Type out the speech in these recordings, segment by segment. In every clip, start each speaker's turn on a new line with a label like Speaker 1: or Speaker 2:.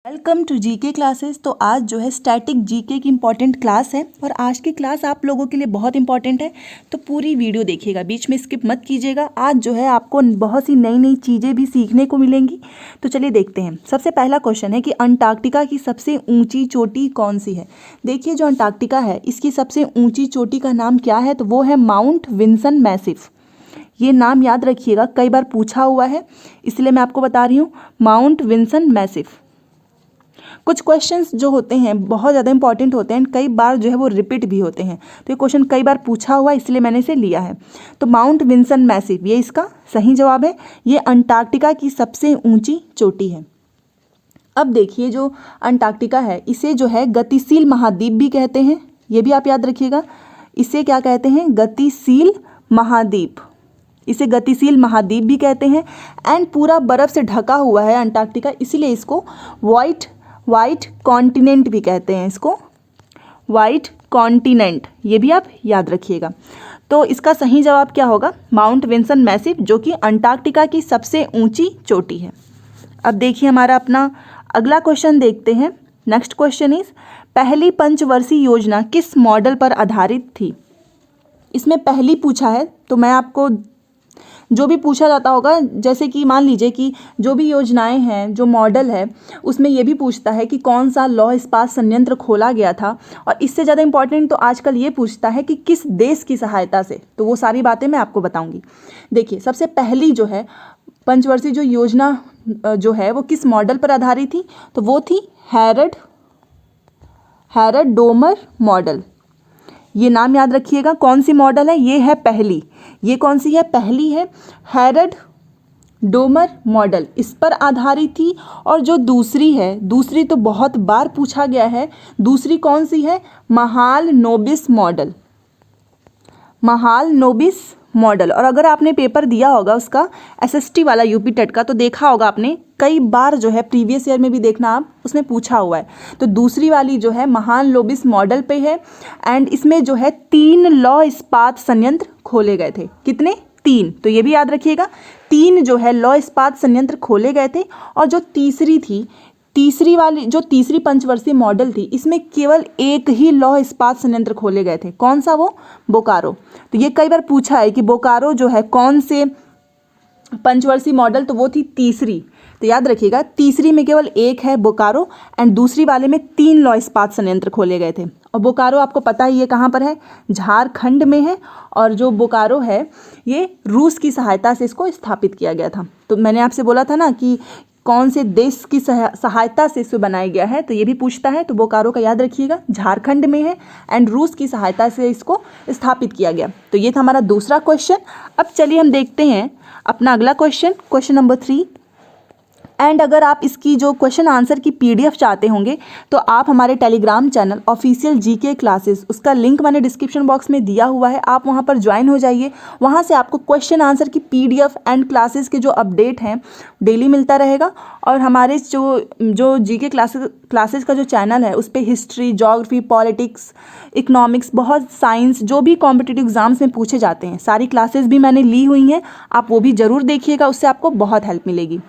Speaker 1: Welcome to GK classes. तो आज जो है स्टैटिक जीके की इम्पॉर्टेंट क्लास है और आज की क्लास आप लोगों के लिए बहुत इंपॉर्टेंट है, तो पूरी वीडियो देखिएगा, बीच में स्किप मत कीजिएगा। आज जो है आपको बहुत सी नई नई चीज़ें भी सीखने को मिलेंगी। तो चलिए देखते हैं। सबसे पहला क्वेश्चन है कि अंटार्कटिका की सबसे ऊंची चोटी कौन सी है। देखिए, जो अंटार्कटिका है इसकी सबसे ऊँची चोटी का नाम क्या है, तो वो है माउंट विल्सन मैसिव। ये नाम याद रखिएगा, कई बार पूछा हुआ है इसलिए मैं आपको बता रही हूँ, माउंट विल्सन मैसिव। कुछ क्वेश्चंस जो होते हैं बहुत ज़्यादा इंपॉर्टेंट होते हैं, कई बार जो है वो रिपीट भी होते हैं, तो ये क्वेश्चन कई बार पूछा हुआ है इसलिए मैंने इसे लिया है। तो माउंट विल्सन मैसिव ये इसका सही जवाब है। ये अंटार्कटिका की सबसे ऊंची चोटी है। अब देखिए, जो अंटार्कटिका है इसे जो है गतिशील महाद्वीप भी कहते हैं, ये भी आप याद रखिएगा। इसे क्या कहते हैं? गतिशील महाद्वीप। इसे गतिशील महाद्वीप भी कहते हैं। एंड पूरा बर्फ़ से ढका हुआ है अंटार्कटिका, इसीलिए इसको वाइट कॉन्टिनेंट भी कहते हैं। इसको वाइट कॉन्टिनेंट, ये भी आप याद रखिएगा। तो इसका सही जवाब क्या होगा? माउंट विल्सन मैसिव, जो कि अंटार्कटिका की सबसे ऊंची चोटी है। अब देखिए, हमारा अपना अगला क्वेश्चन देखते हैं। नेक्स्ट क्वेश्चन इज, पहली पंचवर्षीय योजना किस मॉडल पर आधारित थी। इसमें पहली पूछा है, तो मैं आपको जो भी पूछा जाता होगा, जैसे कि मान लीजिए कि जो भी योजनाएं हैं, जो मॉडल है, उसमें ये भी पूछता है कि कौन सा लौह इस्पात संयंत्र खोला गया था, और इससे ज़्यादा इंपॉर्टेंट तो आजकल ये पूछता है कि किस देश की सहायता से। तो वो सारी बातें मैं आपको बताऊंगी। देखिए, सबसे पहली जो है पंचवर्षीय जो योजना जो है वो किस मॉडल पर आधारित थी, तो वो थी हैरड डोमर मॉडल। ये नाम याद रखिएगा। कौन सी मॉडल है? ये है पहली। ये कौन सी है? पहली है हैरड डोमर मॉडल, इस पर आधारित थी। और जो दूसरी है, दूसरी तो बहुत बार पूछा गया है, दूसरी कौन सी है? महालनोबिस मॉडल। महालनोबिस मॉडल। और अगर आपने पेपर दिया होगा उसका एसएसटी वाला यूपी टेट का, तो देखा होगा आपने, कई बार जो है प्रीवियस ईयर में भी देखना आप, उसमें पूछा हुआ है। तो दूसरी वाली जो है महालनोबिस मॉडल पे है। एंड इसमें जो है 3 लौह इस्पात संयंत्र खोले गए थे। कितने? 3। तो ये भी याद रखिएगा, 3 जो है लौह इस्पात संयंत्र खोले गए थे। और जो तीसरी थी, तीसरी वाली जो तीसरी पंचवर्षीय मॉडल थी, इसमें केवल एक ही लौह इस्पात संयंत्र खोले गए थे। कौन सा? वो बोकारो। तो ये कई बार पूछा है कि बोकारो जो है कौन से पंचवर्षीय मॉडल, तो वो थी तीसरी। तो याद रखिएगा, तीसरी में केवल एक है बोकारो, एंड दूसरी वाले में 3 लौह इस्पात संयंत्र खोले गए थे। और बोकारो आपको पता ही है कहाँ पर है, झारखंड में है। और जो बोकारो है ये रूस की सहायता से इसको स्थापित किया गया था। तो मैंने आपसे बोला था ना कि कौन से देश की सहायता से इसे बनाया गया है, तो ये भी पूछता है। तो बोकारो का याद रखिएगा, झारखंड में है एंड रूस की सहायता से इसको स्थापित किया गया। तो ये था हमारा दूसरा क्वेश्चन। अब चलिए हम देखते हैं अपना अगला क्वेश्चन, क्वेश्चन नंबर 3। एंड अगर आप इसकी जो क्वेश्चन आंसर की पीडीएफ चाहते होंगे, तो आप हमारे Telegram channel official GK classes, उसका लिंक मैंने डिस्क्रिप्शन बॉक्स में दिया हुआ है, आप वहां पर ज्वाइन हो जाइए। वहां से आपको क्वेश्चन आंसर की पीडीएफ एंड क्लासेस के जो अपडेट हैं डेली मिलता रहेगा। और हमारे जो जीके क्लासेस का जो चैनल है, उस पर हिस्ट्री, ज्योग्राफी, पॉलिटिक्स, इकोनॉमिक्स, बहुत साइंस, जो भी कॉम्पिटिटिव एग्जाम्स में पूछे जाते हैं, सारी क्लासेस भी मैंने ली हुई हैं। आप वो भी ज़रूर देखिएगा, उससे आपको बहुत हेल्प मिलेगी।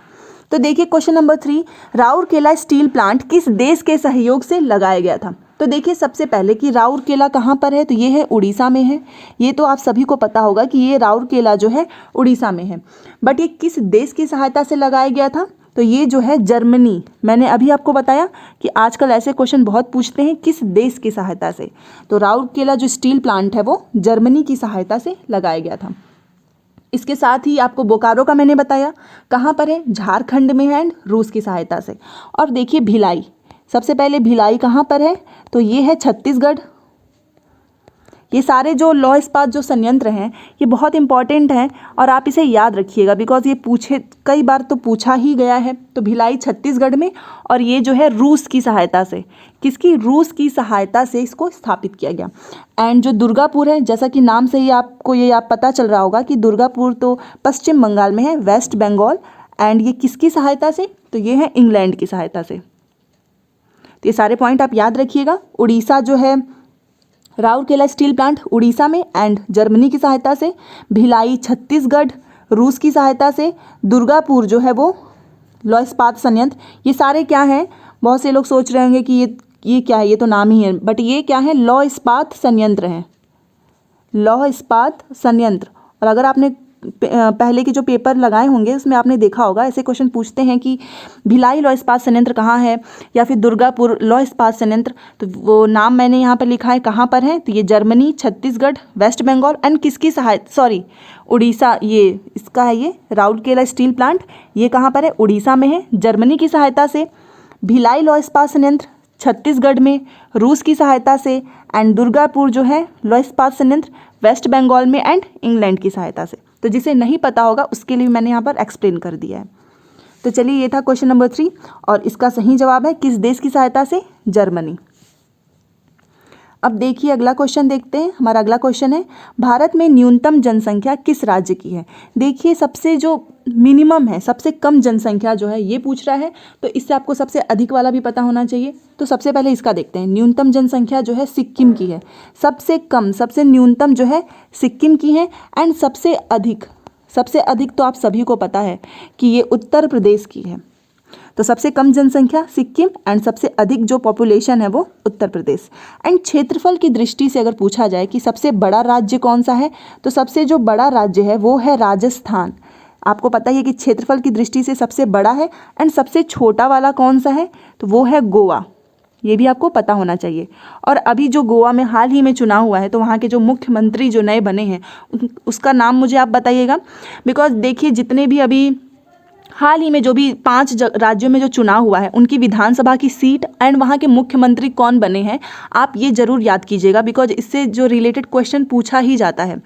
Speaker 1: तो देखिए question number 3, Rourkela steel plant किस देश के सहयोग से लगाया गया था। तो देखिए, सबसे पहले कि राउरकेला कहाँ पर है, तो ये है उड़ीसा में है। ये तो आप सभी को पता होगा कि ये राउरकेला जो है उड़ीसा में है। बट ये किस देश की सहायता से लगाया गया था, तो ये जो है जर्मनी। मैंने अभी आपको बताया कि आजकल ऐसे क्वेश्चन बहुत पूछते हैं, किस देश की सहायता से। तो राउरकेला जो स्टील प्लांट है वो जर्मनी की सहायता से लगाया गया था। इसके साथ ही आपको बोकारो का मैंने बताया, कहाँ पर है, झारखंड में है एंड रूस की सहायता से। और देखिए भिलाई, सबसे पहले भिलाई कहाँ पर है, तो ये है छत्तीसगढ़। ये सारे जो लौह इस्पात जो संयंत्र हैं ये बहुत इंपॉर्टेंट हैं और आप इसे याद रखिएगा, बिकॉज ये कई बार तो पूछा ही गया है। तो भिलाई छत्तीसगढ़ में, और ये जो है रूस की सहायता से, किसकी? रूस की सहायता से इसको स्थापित किया गया। एंड जो दुर्गापुर है, जैसा कि नाम से ही आपको ये पता चल रहा होगा कि दुर्गापुर तो पश्चिम बंगाल में है, वेस्ट बंगाल। एंड ये किसकी सहायता से? तो ये है इंग्लैंड की सहायता से। तो ये सारे पॉइंट आप याद रखिएगा। उड़ीसा जो है राउरकेला स्टील प्लांट उड़ीसा में एंड जर्मनी की सहायता से, भिलाई छत्तीसगढ़ रूस की सहायता से, दुर्गापुर जो है वो लौह इस्पात संयंत्र, ये सारे क्या हैं? बहुत से लोग सोच रहे होंगे कि ये क्या है, ये तो नाम ही है, बट ये क्या है, लौह इस्पात संयंत्र है, लौह इस्पात संयंत्र। और अगर आपने पहले के जो पेपर लगाए होंगे उसमें आपने देखा होगा, ऐसे क्वेश्चन पूछते हैं कि भिलाई लौह इस्पात संयंत्र कहाँ है, या फिर दुर्गापुर लौह इस्पात संयंत्र, तो वो नाम मैंने यहाँ पर लिखा है, कहाँ पर है, तो ये जर्मनी, छत्तीसगढ़, वेस्ट बंगाल एंड किसकी सहायता, सॉरी उड़ीसा, ये इसका है, ये राउरकेला स्टील प्लांट, ये कहाँ पर है, उड़ीसा में है, जर्मनी की सहायता से। भिलाई लौह इस्पात संयंत्र छत्तीसगढ़ में रूस की सहायता से, एंड दुर्गापुर जो है लौह इस्पात संयंत्र वेस्ट बंगाल में एंड इंग्लैंड की सहायता से। तो जिसे नहीं पता होगा उसके लिए मैंने यहाँ पर एक्सप्लेन कर दिया है। तो चलिए, ये था क्वेश्चन नंबर 3 और इसका सही जवाब है किस देश की सहायता से, जर्मनी। अब देखिए अगला क्वेश्चन देखते हैं। हमारा अगला क्वेश्चन है, भारत में न्यूनतम जनसंख्या किस राज्य की है। देखिए सबसे जो मिनिमम है, सबसे कम जनसंख्या जो है ये पूछ रहा है, तो इससे आपको सबसे अधिक वाला भी पता होना चाहिए। तो सबसे पहले इसका देखते हैं। न्यूनतम जनसंख्या जो है सिक्किम की है, सबसे कम सबसे न्यूनतम जो है सिक्किम की है, एंड सबसे अधिक तो आप सभी को पता है कि ये उत्तर प्रदेश की है। तो सबसे कम जनसंख्या सिक्किम एंड सबसे अधिक जो पॉपुलेशन है वो उत्तर प्रदेश। एंड क्षेत्रफल की दृष्टि से अगर पूछा जाए कि सबसे बड़ा राज्य कौन सा है, तो सबसे जो बड़ा राज्य है वो है राजस्थान। आपको पता ही है कि क्षेत्रफल की दृष्टि से सबसे बड़ा है। एंड सबसे छोटा वाला कौन सा है, तो वो है गोवा। ये भी आपको पता होना चाहिए। और अभी जो गोवा में हाल ही में चुनाव हुआ है, तो वहाँ के जो मुख्यमंत्री जो नए बने हैं उसका नाम मुझे आप बताइएगा। बिकॉज देखिए जितने भी अभी हाल ही में जो भी 5 राज्यों में जो चुनाव हुआ है उनकी विधानसभा की सीट एंड वहाँ के मुख्यमंत्री कौन बने हैं, आप ये ज़रूर याद कीजिएगा, बिकॉज इससे जो रिलेटेड क्वेश्चन पूछा ही जाता है।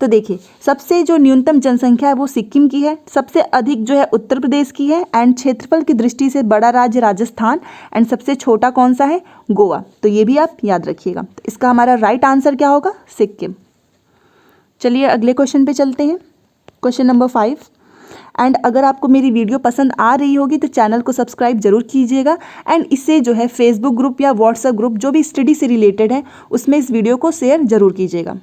Speaker 1: तो देखिए सबसे जो न्यूनतम जनसंख्या है वो सिक्किम की है, सबसे अधिक जो है उत्तर प्रदेश की है, एंड क्षेत्रफल की दृष्टि से बड़ा राज्य राजस्थान, एंड सबसे छोटा कौन सा है, गोवा। तो ये भी आप याद रखिएगा। तो इसका हमारा राइट आंसर क्या होगा, सिक्किम। चलिए अगले क्वेश्चन पे चलते हैं, क्वेश्चन नंबर 5। एंड अगर आपको मेरी वीडियो पसंद आ रही होगी तो चैनल को सब्सक्राइब जरूर कीजिएगा, एंड इससे जो है फेसबुक ग्रुप या व्हाट्सएप ग्रुप जो भी स्टडी से रिलेटेड है उसमें इस वीडियो को शेयर जरूर कीजिएगा।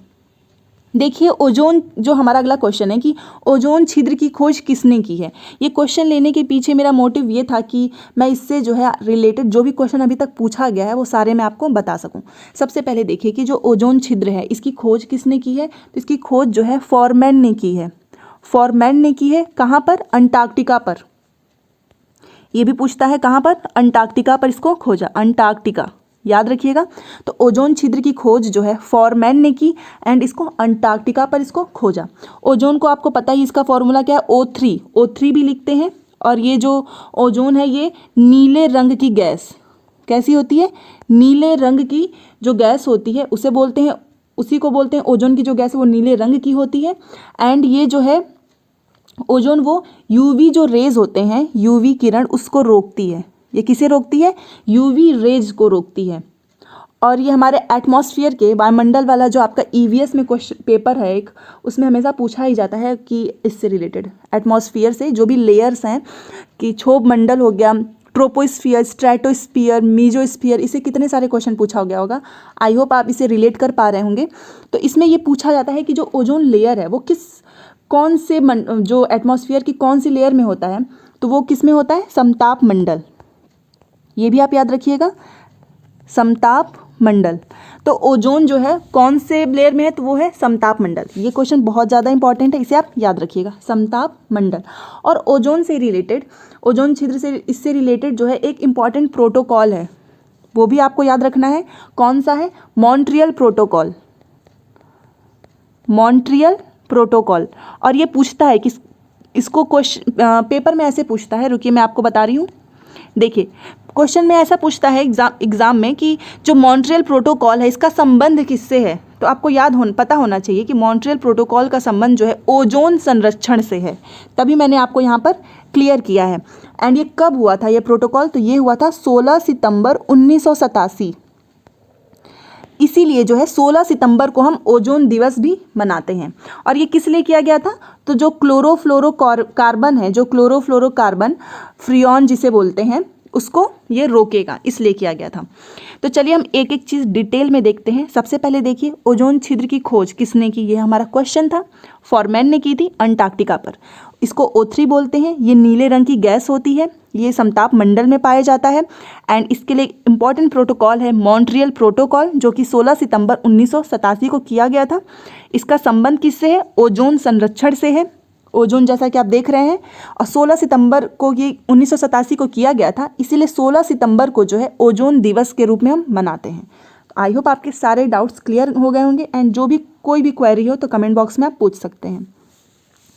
Speaker 1: देखिए ओजोन, जो हमारा अगला क्वेश्चन है कि ओजोन छिद्र की खोज किसने की है। ये क्वेश्चन लेने के पीछे मेरा मोटिव ये था कि मैं इससे जो है रिलेटेड जो भी क्वेश्चन अभी तक पूछा गया है वो सारे मैं आपको बता सकूं। सबसे पहले देखिए कि जो ओजोन छिद्र है इसकी खोज किसने की है, तो इसकी खोज जो है फॉरमैन ने की है। फॉरमैन ने की है कहाँ पर, अंटार्कटिका पर। ये भी पूछता है कहाँ पर, अंटार्कटिका पर इसको खोजा, अंटार्कटिका याद रखिएगा। तो ओजोन छिद्र की खोज जो है फॉरमैन ने की एंड इसको अंटार्कटिका पर इसको खोजा। ओजोन को आपको पता ही इसका फॉर्मूला क्या है, O3 भी लिखते हैं। और ये जो ओजोन है ये नीले रंग की गैस, कैसी होती है, नीले रंग की जो गैस होती है उसे बोलते हैं, उसी को बोलते हैं ओजोन की जो गैस है वो नीले रंग की होती है। एंड ये जो है ओजोन वो यूवी जो रेज होते हैं, यूवी किरण उसको रोकती है। ये किसे रोकती है, यूवी रेज को रोकती है। और ये हमारे एटमॉस्फेयर के वायुमंडल वाला जो आपका ईवीएस में क्वेश्चन पेपर है एक, उसमें हमेशा पूछा ही जाता है कि इससे रिलेटेड एटमॉस्फेयर से जो भी लेयर्स हैं कि क्षोभ मंडल हो गया, ट्रोपोस्फियर, स्ट्रेटोस्फियर, मीजोस्फियर, इसे कितने सारे क्वेश्चन पूछा गया होगा। आई होप आप इसे रिलेट कर पा रहे होंगे। तो इसमें ये पूछा जाता है कि जो ओजोन लेयर है वो कौन से जो एटमॉस्फेयर की कौन सी लेयर में होता है, तो वो किस में होता है, समताप मंडल। ये भी आप याद रखिएगा, समताप मंडल। तो ओजोन जो है कौन से लेयर में है, तो वो है समताप मंडल। ये क्वेश्चन बहुत ज़्यादा इंपॉर्टेंट है, इसे आप याद रखिएगा, समताप मंडल। और ओजोन से रिलेटेड, ओजोन छिद्र से इससे रिलेटेड जो है एक इम्पॉर्टेंट प्रोटोकॉल है, वो भी आपको याद रखना है। कौन सा है, मॉन्ट्रियल प्रोटोकॉल, मॉन्ट्रियल प्रोटोकॉल। और ये पूछता है कि इसको क्वेश्चन पेपर में ऐसे पूछता है, रुकिए मैं आपको बता रही हूँ। देखिए क्वेश्चन में ऐसा पूछता है एग्जाम में कि जो मॉन्ट्रियल प्रोटोकॉल है इसका संबंध किससे है। तो आपको पता होना चाहिए कि मॉन्ट्रियल प्रोटोकॉल का संबंध जो है ओजोन संरक्षण से है। तभी मैंने आपको यहाँ पर क्लियर किया है। एंड ये कब हुआ था ये प्रोटोकॉल, तो ये हुआ था 16 सितंबर 1987। इसीलिए जो है 16 सितंबर को हम ओजोन दिवस भी मनाते हैं। और ये किस लिए किया गया था, तो जो क्लोरोफ्लोरोकार्बन है, जो क्लोरोफ्लोरोकार्बन फ्रियॉन जिसे बोलते हैं, उसको ये रोकेगा, इसलिए किया गया था। तो चलिए हम एक एक चीज़ डिटेल में देखते हैं। सबसे पहले देखिए ओजोन छिद्र की खोज किसने की, ये हमारा क्वेश्चन था। फॉरमैन ने की थी अंटार्कटिका पर। इसको O3 बोलते हैं। ये नीले रंग की गैस होती है, ये समताप मंडल में पाया जाता है। एंड इसके लिए इम्पॉर्टेंट प्रोटोकॉल है मॉन्ट्रियल प्रोटोकॉल, जो कि 16 सितंबर 1987 को किया गया था। इसका संबंध किससे है? ओजोन संरक्षण से है। ओजोन जैसा कि आप देख रहे हैं, और 16 सितंबर को ये 1987 को किया गया था, इसीलिए 16 सितंबर को जो है ओजोन दिवस के रूप में हम मनाते हैं। आई होप आपके सारे डाउट्स क्लियर हो गए होंगे, एंड जो भी कोई भी क्वेरी हो तो कमेंट बॉक्स में आप पूछ सकते हैं।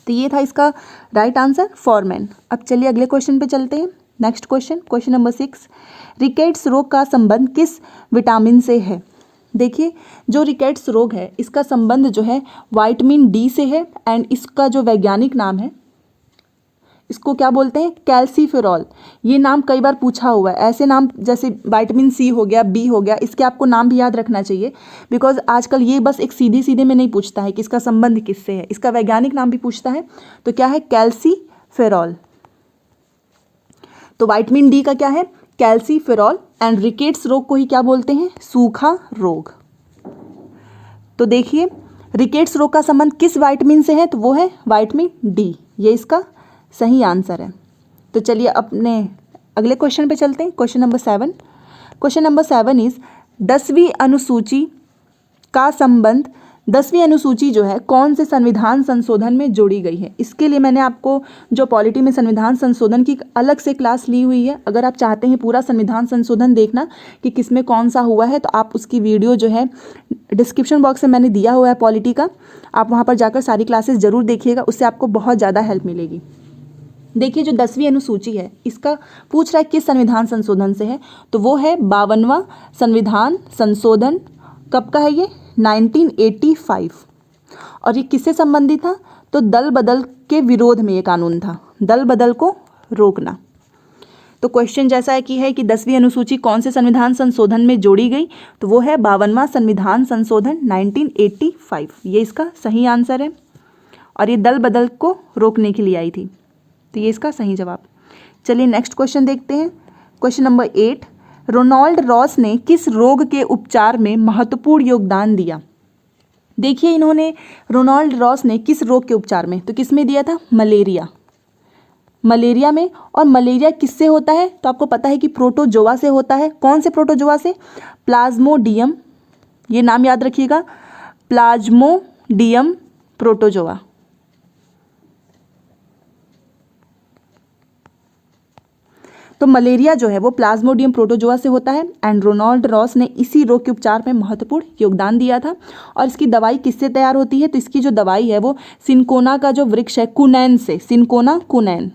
Speaker 1: तो ये था इसका राइट आंसर, फॉरमैन। अब चलिए अगले क्वेश्चन पे चलते हैं। Next question, question number 6, rickets रोग का संबंध किस विटामिन से है? देखिए, जो रिकेट्स रोग है इसका संबंध जो है विटामिन डी से है, एंड इसका जो वैज्ञानिक नाम है इसको क्या बोलते हैं? कैल्सीफेरॉल। ये नाम कई बार पूछा हुआ है, ऐसे नाम जैसे विटामिन सी हो गया, बी हो गया, इसके आपको नाम भी याद रखना चाहिए, बिकॉज आजकल ये बस एक सीधे सीधे में नहीं पूछता है कि इसका संबंध किससे है, इसका वैज्ञानिक नाम भी पूछता है। तो क्या है? कैल्सीफेरॉल। तो विटामिन डी का क्या है? कैल्सीफेरॉल। एंड रिकेट्स रोग को ही क्या बोलते हैं? सूखा रोग। तो देखिए, रिकेट्स रोग का संबंध किस विटामिन से है? तो वो है विटामिन डी। ये इसका सही आंसर है। तो चलिए अपने अगले क्वेश्चन पे चलते हैं। Question number 7। Question number 7 is 10वीं अनुसूची का संबंध, 10वीं अनुसूची जो है कौन से संविधान संशोधन में जोड़ी गई है? इसके लिए मैंने आपको जो पॉलिटी में संविधान संशोधन की अलग से क्लास ली हुई है। अगर आप चाहते हैं पूरा संविधान संशोधन देखना कि किसमें कौन सा हुआ है, तो आप उसकी वीडियो जो है डिस्क्रिप्शन बॉक्स में मैंने दिया हुआ है पॉलिटी का, आप वहाँ पर जाकर सारी क्लासेस ज़रूर देखिएगा, उससे आपको बहुत ज़्यादा हेल्प मिलेगी। देखिए, जो 10वीं अनुसूची है इसका पूछ रहा है किस संविधान संशोधन से है, तो वो है 52वां संविधान संशोधन। कब का है ये? 1985। और ये किससे संबंधित था? तो दल बदल के विरोध में ये कानून था, दल बदल को रोकना। तो क्वेश्चन जैसा है कि 10वीं अनुसूची कौन से संविधान संशोधन में जोड़ी गई, तो वो है 52वां संविधान संशोधन 1985। ये इसका सही आंसर है, और ये दल बदल को रोकने के लिए आई थी। तो ये इसका सही जवाब। चलिए नेक्स्ट क्वेश्चन देखते हैं। क्वेश्चन नंबर 8, रोनाल्ड रॉस ने किस रोग के उपचार में महत्वपूर्ण योगदान दिया? देखिए, इन्होंने रोनाल्ड रॉस ने किस रोग के उपचार में, तो किस में दिया था? मलेरिया। मलेरिया में। और मलेरिया किससे होता है? तो आपको पता है कि प्रोटोजोआ से होता है। कौन से प्रोटोजोआ से? प्लाज्मोडियम। ये नाम याद रखिएगा, प्लाज्मोडियम प्रोटोजोआ। तो मलेरिया जो है वो प्लाज्मोडियम प्रोटोजोआ से होता है, एंड रोनाल्ड रॉस ने इसी रोग के उपचार में महत्वपूर्ण योगदान दिया था। और इसकी दवाई किससे तैयार होती है? तो इसकी जो दवाई है वो सिनकोना का जो वृक्ष है, कुनैन से, सिनकोना कुनैन,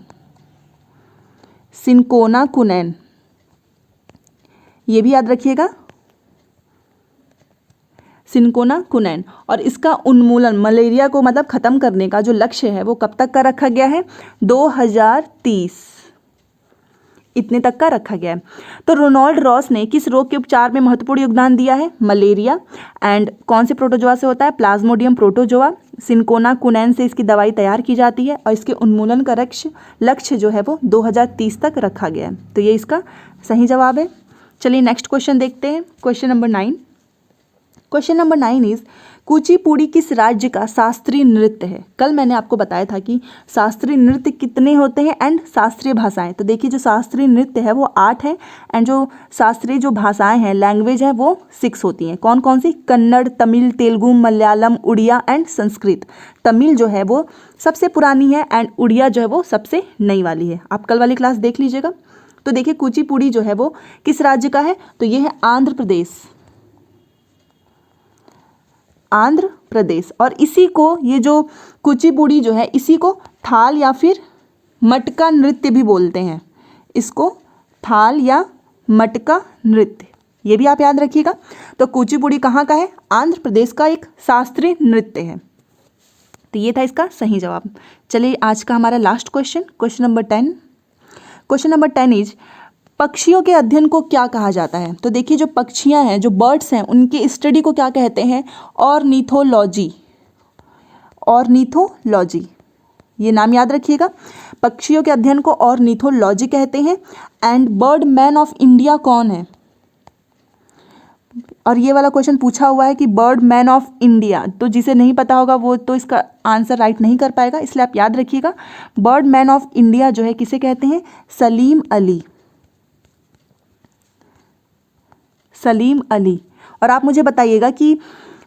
Speaker 1: सिनकोना कुनैन, ये भी याद रखिएगा, सिनकोना कुनैन। और इसका उन्मूलन, मलेरिया को मतलब खत्म करने का जो लक्ष्य है वो कब तक का रखा गया है? 2030, इतने तक का रखा गया है। तो रोनाल्ड रॉस ने किस रोग के उपचार में महत्वपूर्ण योगदान दिया है? मलेरिया। एंड कौन से प्रोटोजोआ से होता है? Plasmodium protozoa. सिनकोना कुनैन से इसकी दवाई तैयार की जाती है, और इसके उन्मूलन का लक्ष्य जो है वो 2030 तक रखा गया है। तो ये इसका सही जवाब है। चलिए नेक्स्ट क्वेश्चन देखते हैं। Question number 9। Question number 9 is Kuchipudi किस राज्य का शास्त्रीय नृत्य है? कल मैंने आपको बताया था कि शास्त्रीय नृत्य कितने होते हैं एंड शास्त्रीय भाषाएं। तो देखिए, जो शास्त्रीय नृत्य है वो 8 है, एंड जो शास्त्रीय जो भाषाएं हैं, लैंग्वेज है, वो 6 होती हैं। कौन कौन सी? कन्नड़, तमिल, तेलुगु, मलयालम, उड़िया एंड संस्कृत। तमिल जो है वो सबसे पुरानी है, एंड उड़िया जो है वो सबसे नई वाली है। आप कल वाली क्लास देख लीजिएगा। तो देखिए, कुचिपुड़ी जो है वो किस राज्य का है? तो ये है आंध्र प्रदेश, आंध्र प्रदेश। और इसी को, ये जो कुचिपुड़ी जो है, इसी को थाल या फिर मटका नृत्य भी बोलते हैं। इसको थाल या मटका नृत्य, ये भी आप याद रखिएगा। तो कुचिपुड़ी कहाँ का है? आंध्र प्रदेश का एक शास्त्रीय नृत्य है। तो ये था इसका सही जवाब। चलिए आज का हमारा last question, question number 10। Question number 10 is पक्षियों के अध्ययन को क्या कहा जाता है? तो देखिए, जो पक्षियां हैं, जो बर्ड्स हैं, उनके स्टडी को क्या कहते हैं? ऑर्निथोलॉजी, ऑर्निथोलॉजी, ये नाम याद रखिएगा। पक्षियों के अध्ययन को ऑर्निथोलॉजी कहते हैं। And bird man of India कौन है? और ये वाला क्वेश्चन पूछा हुआ है कि बर्ड मैन ऑफ इंडिया, तो जिसे नहीं पता होगा वो तो इसका आंसर राइट नहीं कर पाएगा, इसलिए आप याद रखिएगा बर्ड मैन ऑफ इंडिया जो है किसे कहते हैं, सलीम अली, सलीम अली। और आप मुझे बताइएगा कि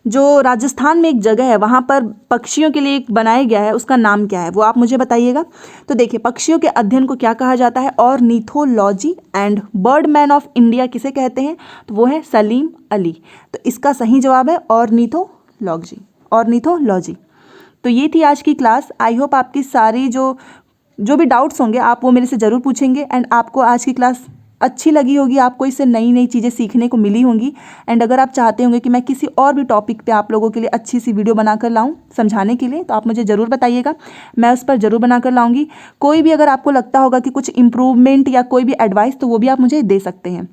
Speaker 1: जो राजस्थान में एक जगह है वहाँ पर पक्षियों के लिए एक बनाया गया है, उसका नाम क्या है, वो आप मुझे बताइएगा। तो देखिए पक्षियों के अध्ययन को क्या कहा जाता है, ornithology, and bird man of India किसे कहते हैं, तो वो है सलीम अली। तो इसका सही जवाब है ऑर्निथोलॉजी, ऑर्निथोलॉजी। तो ये थी आज की क्लास। आई होप आपकी सारी जो भी डाउट्स होंगे आप वो मेरे से ज़रूर पूछेंगे, एंड आपको आज की क्लास अच्छी लगी होगी, आपको इससे नई नई चीज़ें सीखने को मिली होंगी। एंड अगर आप चाहते होंगे कि मैं किसी और भी टॉपिक पे आप लोगों के लिए अच्छी सी वीडियो बनाकर लाऊं समझाने के लिए, तो आप मुझे ज़रूर बताइएगा, मैं उस पर ज़रूर बनाकर लाऊंगी। कोई भी अगर आपको लगता होगा कि कुछ इम्प्रूवमेंट या कोई भी एडवाइस, तो वो भी आप मुझे दे सकते हैं।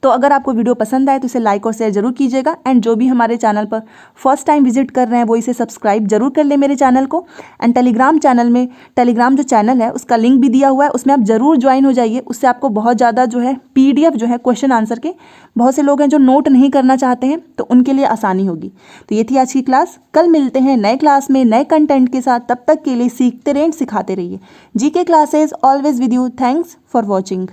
Speaker 1: तो अगर आपको वीडियो पसंद आए तो इसे लाइक और शेयर जरूर कीजिएगा, एंड जो भी हमारे चैनल पर फर्स्ट टाइम विजिट कर रहे हैं वो इसे सब्सक्राइब जरूर कर ले मेरे चैनल को। एंड टेलीग्राम चैनल में, टेलीग्राम जो चैनल है उसका लिंक भी दिया हुआ है, उसमें आप जरूर ज्वाइन हो जाइए। उससे आपको बहुत ज़्यादा जो है PDF जो है क्वेश्चन आंसर के, बहुत से लोग हैं जो नोट नहीं करना चाहते हैं, तो उनके लिए आसानी होगी। तो ये थी आज की क्लास, कल मिलते हैं नए क्लास में नए कंटेंट के साथ। तब तक के लिए सीखते रहें, सिखाते रहिए। GK classes always with you. Thanks for watching.